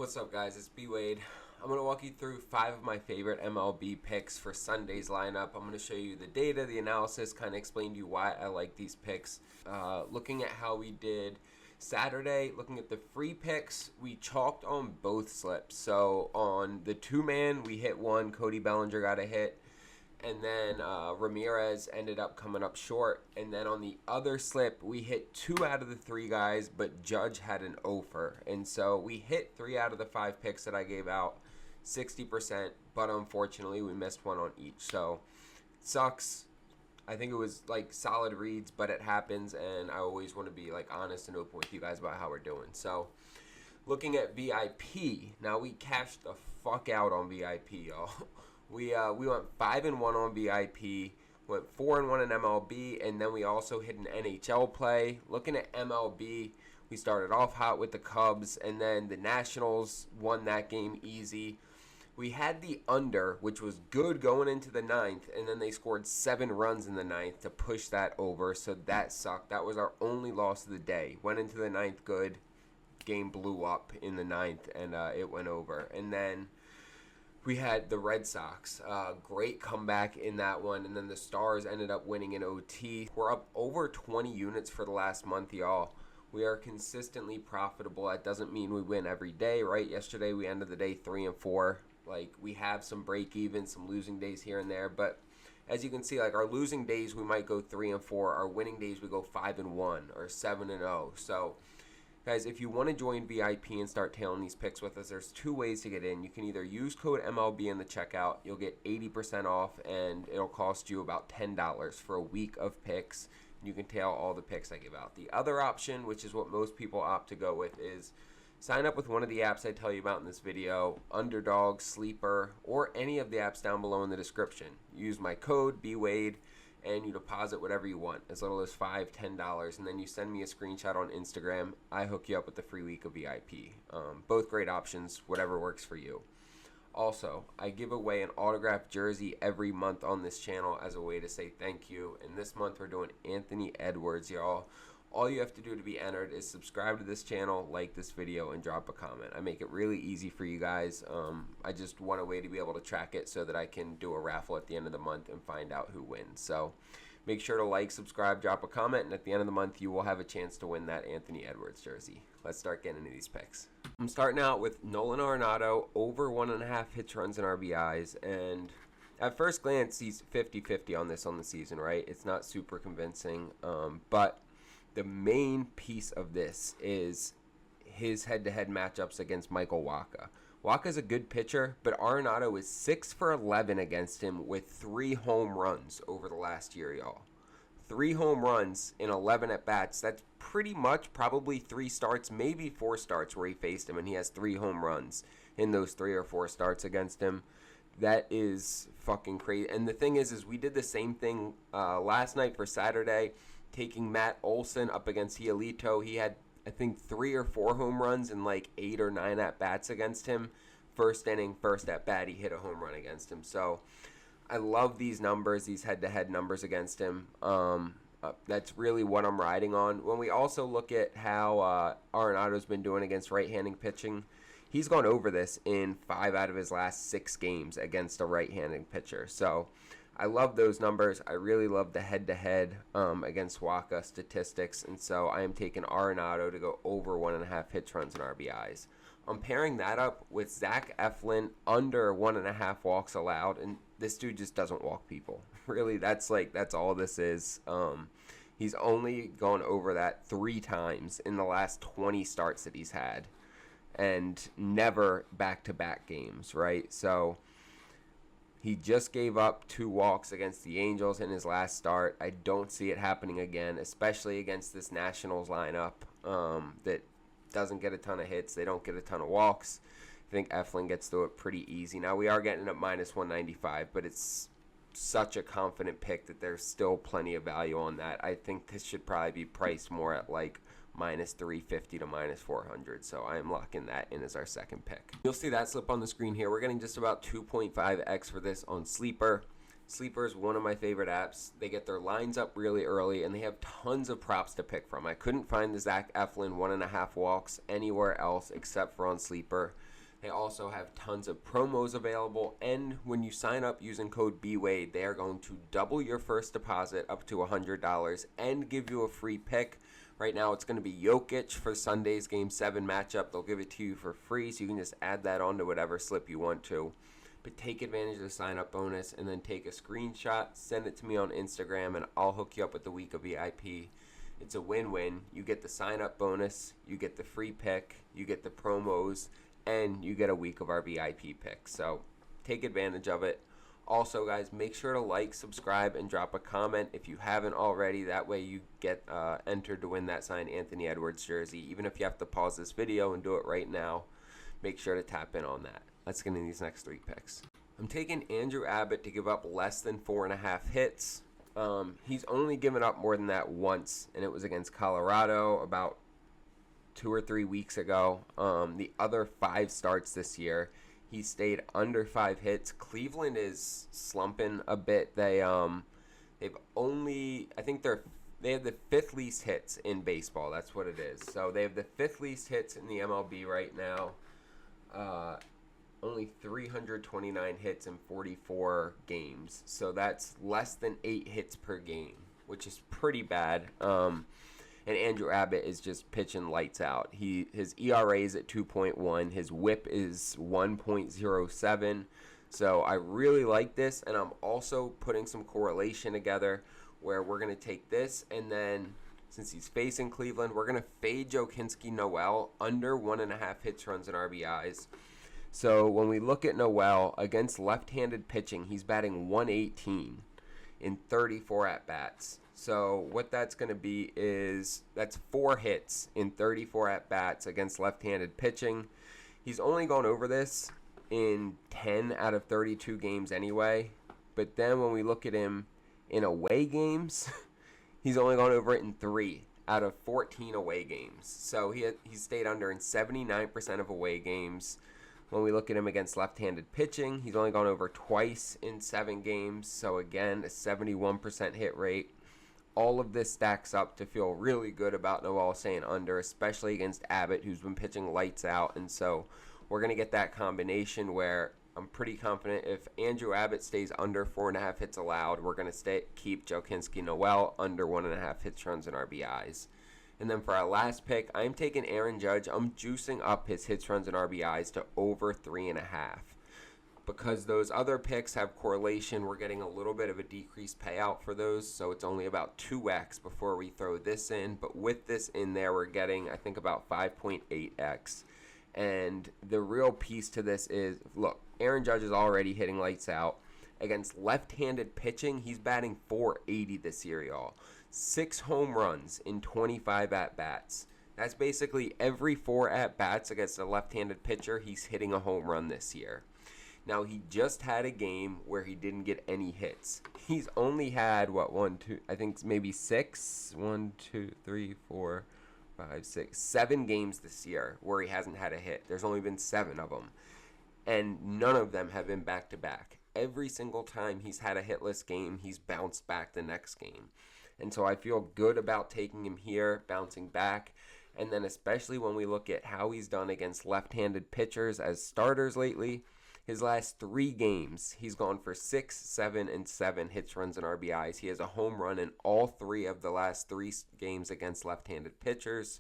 What's up, guys? It's BWADE. I'm going to walk you through 5 of my favorite MLB picks for Sunday's lineup. I'm going to show you the data, the analysis, kind of explain to you why I like these picks. Looking at how we did Saturday, looking at the free picks, we chalked on both slips. So on the 2-man, we hit one. Cody Bellinger got a hit. And then Ramirez ended up coming up short. And then on the other slip, we hit 2 out of the 3 guys, but Judge had an offer. And so we hit 3 out of the 5 picks that I gave out, 60%. But unfortunately, we missed one on each. So it sucks. I think it was like solid reads, but it happens. And I always want to be like honest and open with you guys about how we're doing. So looking at VIP, now we cashed the fuck out on VIP, y'all. We went 5-1 on VIP, went 4-1 in MLB, and then we also hit an NHL play. Looking at MLB, we started off hot with the Cubs, and then the Nationals won that game easy. We had the under, which was good going into the 9th, and then they scored 7 runs in the 9th to push that over, so that sucked. That was our only loss of the day. Went into the 9th good, game blew up in the 9th, and it went over. And then we had the Red Sox, great comeback in that one, and then the Stars ended up winning in OT. We're up over 20 units for the last month, y'all. We are consistently profitable. That doesn't mean we win every day, right? Yesterday we ended the day 3-4. Like, we have some break even, some losing days here and there, but as you can see, like, our losing days we might go 3-4. Our winning days we go 5-1 or 7-0. So guys, if you want to join VIP and start tailing these picks with us, there's 2 ways to get in. You can either use code MLB in the checkout. You'll get 80% off, and it'll cost you about $10 for a week of picks. You can tail all the picks I give out. The other option, which is what most people opt to go with, is sign up with one of the apps I tell you about in this video, Underdog, Sleeper, or any of the apps down below in the description. Use my code, BWADE, and you deposit whatever you want, as little as $5, $10, and then you send me a screenshot on Instagram. I hook you up with the free week of VIP. Both great options, whatever works for you. Also, I give away an autographed jersey every month on this channel as a way to say thank you, and this month we're doing Anthony Edwards, y'all. All you have to do to be entered is subscribe to this channel, like this video, and drop a comment. I make it really easy for you guys. I just want a way to be able to track it so that I can do a raffle at the end of the month and find out who wins. So make sure to like, subscribe, drop a comment, and at the end of the month you will have a chance to win that Anthony Edwards jersey. Let's start getting into these picks. I'm starting out with Nolan Arenado, over 1.5 hits, runs, and RBIs, and at first glance he's 50-50 on this on the season, right? It's not super convincing, but the main piece of this is his head-to-head matchups against Michael Wacha. Wacha's a good pitcher, but Arenado is 6 for 11 against him with 3 home runs over the last year, y'all. 3 home runs in 11 at-bats. That's pretty much probably 3 starts, maybe 4 starts where he faced him, and he has 3 home runs in those 3 or 4 starts against him. That is fucking crazy. And the thing is we did the same thing last night for Saturday, taking Matt Olson up against Giolito. He had, I think, 3 or 4 home runs in like 8 or 9 at-bats against him. First inning, first at-bat, he hit a home run against him. So I love these numbers, these head-to-head numbers against him. That's really what I'm riding on. When we also look at how Arenado's been doing against right-handed pitching, he's gone over this in 5 out of his last 6 games against a right-handed pitcher. So I love those numbers. I really love the head-to-head against Wacha statistics, and so I am taking Arenado to go over 1.5 hits, runs, and RBIs. I'm pairing that up with Zach Eflin under 1.5 walks allowed, and this dude just doesn't walk people. Really, that's all this is. He's only gone over that 3 times in the last 20 starts that he's had, and never back-to-back games, right? So he just gave up 2 walks against the Angels in his last start. I don't see it happening again, especially against this Nationals lineup that doesn't get a ton of hits. They don't get a ton of walks. I think Eflin gets through it pretty easy. Now, we are getting at minus 195, but it's such a confident pick that there's still plenty of value on that. I think this should probably be priced more at like minus 350 to minus 400. So I am locking that in as our second pick. You'll see that slip on the screen here. We're getting just about 2.5x for this on Sleeper. Sleeper is one of my favorite apps. They get their lines up really early, and they have tons of props to pick from. I couldn't find the Zach Eflin 1.5 walks anywhere else except for on Sleeper. They also have tons of promos available, and when you sign up using code BWADE, they are going to double your first deposit up to $100 and give you a free pick. Right now, it's going to be Jokic for Sunday's Game 7 matchup. They'll give it to you for free, so you can just add that on to whatever slip you want to. But take advantage of the sign-up bonus and then take a screenshot, send it to me on Instagram, and I'll hook you up with the week of VIP. It's a win-win. You get the sign-up bonus, you get the free pick, you get the promos, and you get a week of our VIP picks. So take advantage of it. Also, guys, make sure to like, subscribe, and drop a comment if you haven't already. That way you get entered to win that signed Anthony Edwards jersey. Even if you have to pause this video and do it right now, make sure to tap in on that. Let's get into these next 3 picks. I'm taking Andrew Abbott to give up less than 4.5 hits. He's only given up more than that once, and it was against Colorado about 2 or 3 weeks ago. The other 5 starts this year, he stayed under 5 hits. Cleveland is slumping a bit. They've only, I think they have the 5th least hits in baseball. That's what it is. So they have the 5th least hits in the MLB right now. Only 329 hits in 44 games. So that's less than 8 hits per game, which is pretty bad. And Andrew Abbott is just pitching lights out. His ERA is at 2.1. His WHIP is 1.07. So I really like this, and I'm also putting some correlation together where we're going to take this, and then since he's facing Cleveland, we're going to fade Jokinski Noel under 1.5 hits, runs, and RBIs. So when we look at Noel against left-handed pitching, he's batting 118 in 34 at-bats. So what that's going to be is that's 4 hits in 34 at-bats against left-handed pitching. He's only gone over this in 10 out of 32 games anyway. But then when we look at him in away games, he's only gone over it in 3 out of 14 away games. So he stayed under in 79% of away games. When we look at him against left-handed pitching, he's only gone over twice in 7 games. So again, a 71% hit rate. All of this stacks up to feel really good about Noel staying under, especially against Abbott, who's been pitching lights out. And so we're going to get that combination where I'm pretty confident if Andrew Abbott stays under 4.5 hits allowed, we're going to keep Jokinski Noel under 1.5 hits, runs, and RBIs. And then for our last pick, I'm taking Aaron Judge. I'm juicing up his hits, runs, and RBIs to over 3.5. Because those other picks have correlation, we're getting a little bit of a decreased payout for those, so it's only about 2x before we throw this in. But with this in there, we're getting, I think, about 5.8x. And the real piece to this is, look, Aaron Judge is already hitting lights out. Against left-handed pitching, he's batting .480 this year, y'all. 6 home runs in 25 at-bats. That's basically every 4 at-bats against a left-handed pitcher, he's hitting a home run this year. Now, he just had a game where he didn't get any hits. He's only had, I think maybe 7 games this year where he hasn't had a hit. There's only been 7 of them. And none of them have been back-to-back. Every single time he's had a hitless game, he's bounced back the next game. And so I feel good about taking him here, bouncing back. And then especially when we look at how he's done against left-handed pitchers as starters lately, his last 3 games, he's gone for 6, 7, and 7 hits, runs, and RBIs. He has a home run in all 3 of the last 3 games against left-handed pitchers.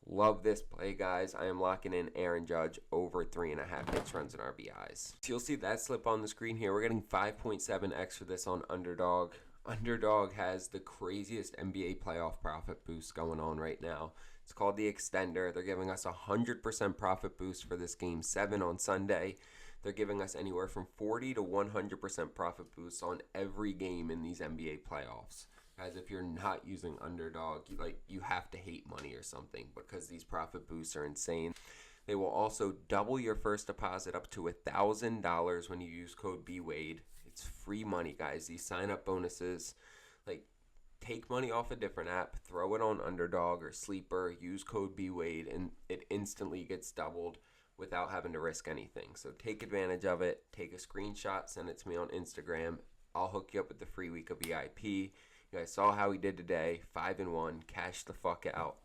Love this play, guys. I am locking in Aaron Judge over 3.5 hits, runs, and RBIs. So you'll see that slip on the screen here. We're getting 5.7x for this on Underdog. Underdog has the craziest NBA playoff profit boost going on right now. It's called the Extender. They're giving us 100% profit boost for this Game 7 on Sunday. They're giving us anywhere from 40 to 100% profit boosts on every game in these NBA playoffs. Guys, if you're not using Underdog, you have to hate money or something because these profit boosts are insane. They will also double your first deposit up to $1,000 when you use code BWADE. It's free money, guys. These sign-up bonuses, take money off a different app, throw it on Underdog or Sleeper, use code BWADE, and it instantly gets doubled without having to risk anything. So take advantage of it. Take a screenshot, send it to me on Instagram. I'll hook you up with the free week of VIP. You guys saw how he did today, 5-1, cashed the fuck out.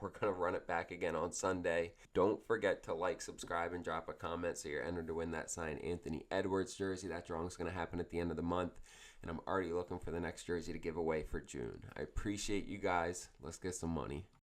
We're going to run it back again on Sunday. Don't forget to like, subscribe, and drop a comment so you're entered to win that signed Anthony Edwards jersey. That drawing is going to happen at the end of the month, and I'm already looking for the next jersey to give away for June. I appreciate you guys. Let's get some money.